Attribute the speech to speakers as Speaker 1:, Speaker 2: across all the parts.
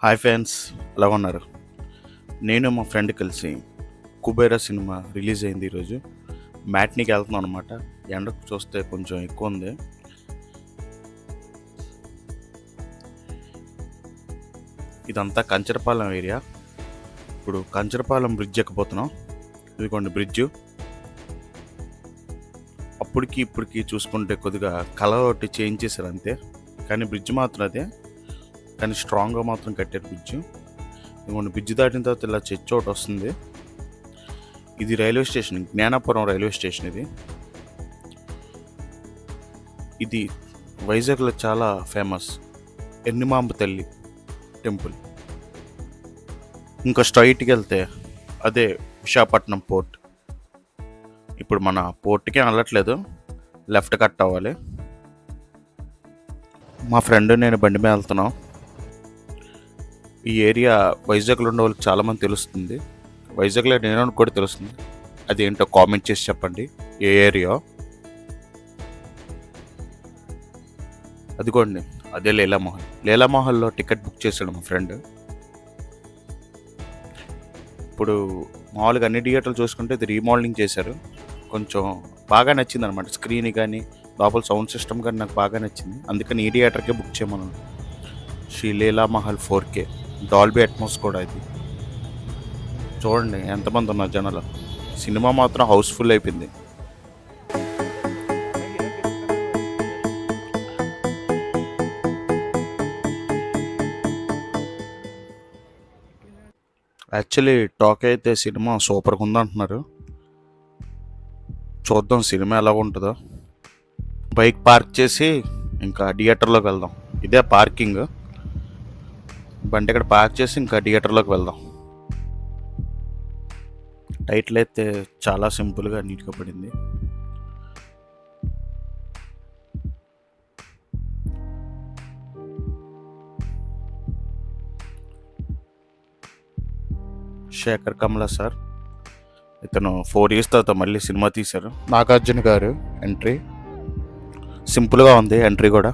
Speaker 1: Hi friends, ఎలా ఉన్నారు? నేను మా ఫ్రెండ్ కలిసి కుబేరా సినిమా రిలీజ్ అయింది ఈరోజు. మ్యాట్నీకి వెళ్తున్నాం అనమాట. ఎండకు చూస్తే కొంచెం ఎక్కువ ఉంది. ఇదంతా కంచరపాలెం ఏరియా. ఇప్పుడు కంచరపాలెం బ్రిడ్జ్ ఎక్కబోతున్నాం. ఇదిగోండి బ్రిడ్జు. అప్పటికి ఇప్పటికి చూసుకుంటే కొద్దిగా కలర్ ఒకటి చేంజ్ చేశారు అంతే, కానీ బ్రిడ్జ్ మాత్రం అదే, కానీ స్ట్రాంగ్గా మాత్రం కట్టారు బ్రిడ్జ్. ఇదిగోండి బ్రిడ్జ్ దాటిన తర్వాత ఇలా చర్చ్ ఒకటి వస్తుంది. ఇది railway station, Gnanapuram railway station. ఇది వైజాగ్లో చాలా ఫేమస్ ఎన్నిమాంబ తల్లి టెంపుల్. ఇంకా స్ట్రైట్కి వెళ్తే అదే విశాఖపట్నం పోర్ట్. ఇప్పుడు మన పోర్ట్కే వెళ్ళట్లేదు, లెఫ్ట్ కట్ అవ్వాలి. మా ఫ్రెండ్ నేను బండి మీద వెళ్తున్నాం. ఈ ఏరియా వైజాగ్లో ఉన్న వాళ్ళకి చాలామంది తెలుస్తుంది. వైజాగ్లో నేను కూడా తెలుస్తుంది. అదేంటో కామెంట్ చేసి చెప్పండి ఏ ఏరియా. అదిగోండి అదే లీలామహల్. లీలామహల్లో టికెట్ బుక్ చేశాడు మా ఫ్రెండ్. ఇప్పుడు మామూలుగా అన్ని థియేటర్లు చూసుకుంటే ఇది రీమోడలింగ్ చేశారు. కొంచెం బాగా నచ్చింది అనమాట. స్క్రీన్ కానీ లోపల సౌండ్ సిస్టమ్ కానీ నాకు బాగా నచ్చింది. అందుకని ఈ థియేటర్కే బుక్ చేయమన్నాను. Sri Leelamahal 4K Dolby Atmos కూడా. ఇది చూడండి ఎంతమంది ఉన్నారు జనాలు. సినిమా మాత్రం హౌస్ఫుల్ అయిపోయింది. యాక్చువల్లీ టాక్ అయితే సినిమా సూపర్గా ఉందంటున్నారు. చూద్దాం సినిమా ఎలా ఉంటుందో. బైక్ పార్క్ చేసి ఇంకా థియేటర్లోకి వెళ్దాం. ఇదే పార్కింగ్. బండి ఇక్కడ పార్క్ చేసి ఇంకా థియేటర్లోకి వెళ్దాం. టైటిల్ అయితే చాలా సింపుల్గా నీట్గా పడింది. శేఖర్ కమలా సార్, ఇతను 4 years తర్వాత మళ్ళీ సినిమా తీశారు. నాగార్జున గారు ఎంట్రీ సింపుల్గా ఉంది. ఎంట్రీ కూడా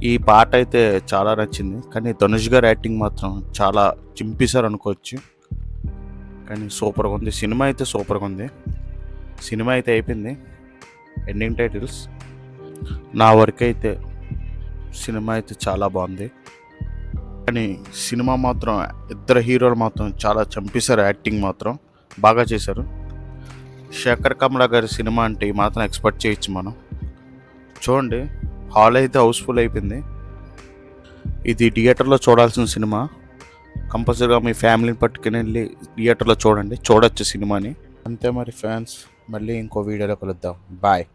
Speaker 1: ఈ పాట అయితే చాలా నచ్చింది. కానీ ధనుష్ గారు యాక్టింగ్ మాత్రం చాలా చింపేశారు అనుకోవచ్చు. కానీ సూపర్గా ఉంది. సినిమా అయితే సూపర్గా ఉంది. సినిమా అయితే అయిపోయింది. Ending titles. నా వరకు అయితే సినిమా అయితే చాలా బాగుంది. కానీ సినిమా మాత్రం ఇద్దరు హీరోలు మాత్రం చాలా చంపేశారు. యాక్టింగ్ మాత్రం బాగా చేశారు. శేఖర్ కమలా గారి సినిమా అంటే ఈ మాత్రం ఎక్స్పెక్ట్ చేయొచ్చు మనం. చూడండి హాల్ అయితే హౌస్ఫుల్ అయిపోయింది. ఇది థియేటర్లో చూడాల్సిన సినిమా. కంపల్సరీగా మీ ఫ్యామిలీని పట్టుకుని వెళ్ళి థియేటర్లో చూడొచ్చు సినిమాని. అంతే మరి ఫ్యాన్స్, మళ్ళీ ఇంకో వీడియోలో కలుద్దాం. బాయ్.